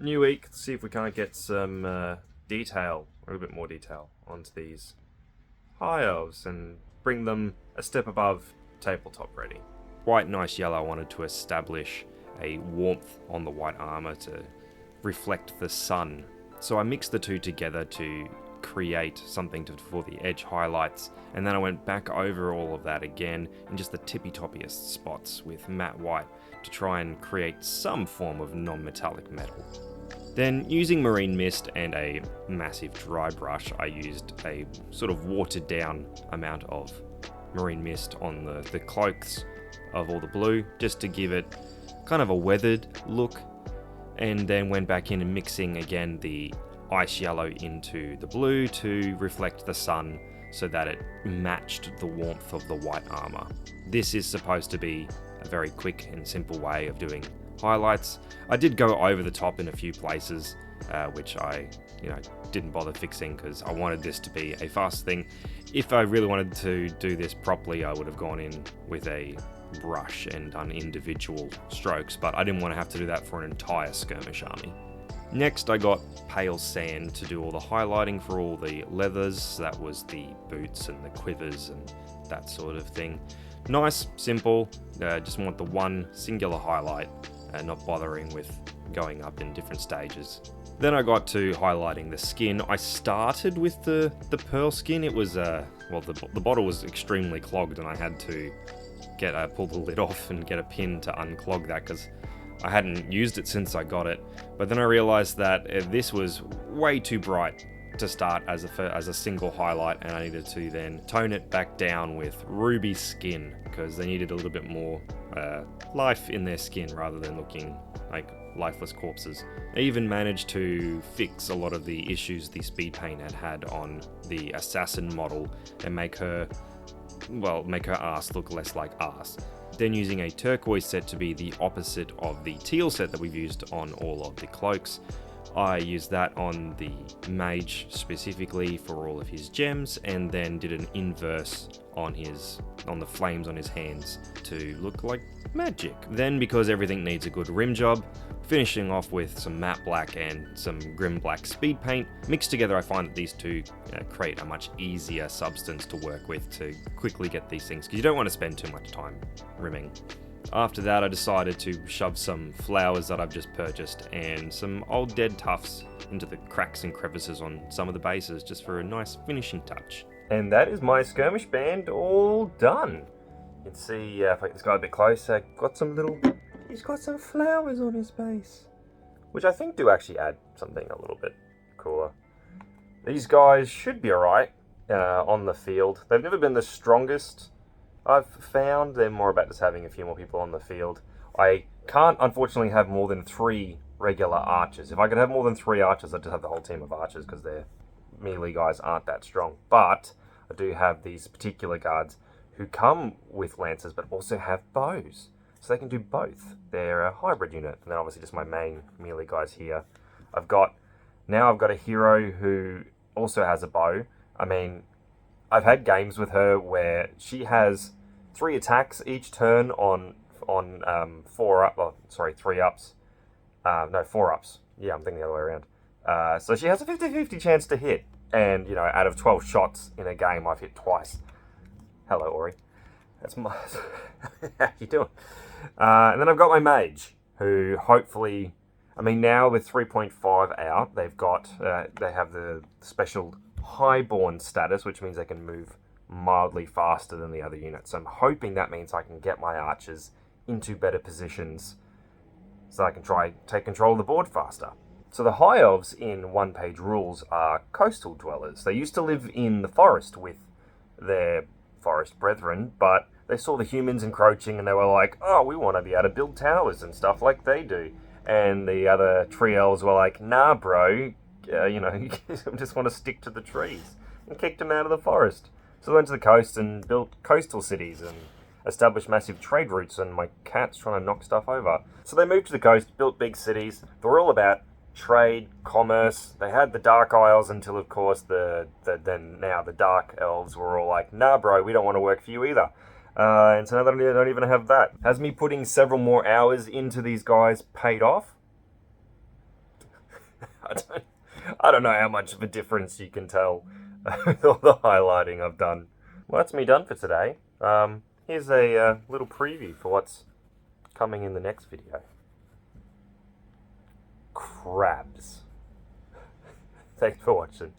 New week, let's see if we can't get some detail, a little bit more detail, onto these high elves and bring them a step above tabletop ready. White and ice yellow, I wanted to establish a warmth on the white armor to reflect the sun. So I mixed the two together to create something for the edge highlights, and then I went back over all of that again in just the tippy-toppiest spots with matte white to try and create some form of non-metallic metal. Then, using marine mist and a massive dry brush, I used a sort of watered down amount of marine mist on the cloaks of all the blue, just to give it kind of a weathered look, and then went back in and mixing again the ice yellow into the blue to reflect the sun so that it matched the warmth of the white armor. This is supposed to be a very quick and simple way of doing highlights. I did go over the top in a few places, which I didn't bother fixing because I wanted this to be a fast thing. If I really wanted to do this properly, I would have gone in with a brush and done individual strokes, but I didn't want to have to do that for an entire skirmish army. Next, I got pale sand to do all the highlighting for all the leathers. That was the boots and the quivers and that sort of thing. Nice, simple, just want the one singular highlight and not bothering with going up in different stages. Then I got to highlighting the skin. I started with the pearl skin. It was, the bottle was extremely clogged and I had to pull the lid off and get a pin to unclog that because I hadn't used it since I got it. But then I realized that this was way too bright to start as a single highlight, and I needed to then tone it back down with ruby skin because they needed a little bit more life in their skin rather than looking like lifeless corpses. I even managed to fix a lot of the issues the speed paint had on the assassin model and make her ass look less like ass. Then using a turquoise set to be the opposite of the teal set that we've used on all of the cloaks, I used that on the mage specifically for all of his gems, and then did an inverse on the flames on his hands to look like magic. Then, because everything needs a good rim job, finishing off with some matte black and some grim black speed paint. Mixed together, I find that these two create a much easier substance to work with to quickly get these things, because you don't want to spend too much time rimming. After that, I decided to shove some flowers that I've just purchased and some old dead tufts into the cracks and crevices on some of the bases, just for a nice finishing touch. And that is my skirmish band all done. You can see, if I get this guy a bit closer, he's got some flowers on his base, which I think do actually add something a little bit cooler. These guys should be alright on the field. They've never been the strongest, I've found. They're more about just having a few more people on the field. I can't, unfortunately, have more than 3 regular archers. If I could have more than 3 archers, I'd just have the whole team of archers, because their melee guys aren't that strong. But I do have these particular guards who come with lances, but also have bows. So they can do both. They're a hybrid unit. And then obviously just my main melee guys here. I've got a hero who also has a bow. I mean, I've had games with her where she has 3 attacks each turn on 4 ups. No, 4 ups. Yeah, I'm thinking the other way around. So she has a 50-50 chance to hit. And, out of 12 shots in a game, I've hit twice. Hello, Ori. That's my... How you doing? And then I've got my mage, who hopefully... I mean, now with 3.5 out, they have the special highborn status, which means they can move mildly faster than the other units. So I'm hoping that means I can get my archers into better positions so I can try take control of the board faster. So the high elves in one-page rules are coastal dwellers. They used to live in the forest with their forest brethren, but they saw the humans encroaching and they were like, oh, we want to be able to build towers and stuff like they do. And the other tree elves were like, nah, bro, you just want to stick to the trees, and kicked them out of the forest. So they went to the coast and built coastal cities and established massive trade routes, and my cat's trying to knock stuff over. So they moved to the coast, built big cities. They were all about trade, commerce. They had the Dark Isles until, of course, the Dark Elves were all like, nah, bro, we don't want to work for you either. And so now they don't even have that. Has me putting several more hours into these guys paid off? I don't know how much of a difference you can tell with all the highlighting I've done. Well, that's me done for today. Here's a little preview for what's coming in the next video. Crabs. Thanks for watching.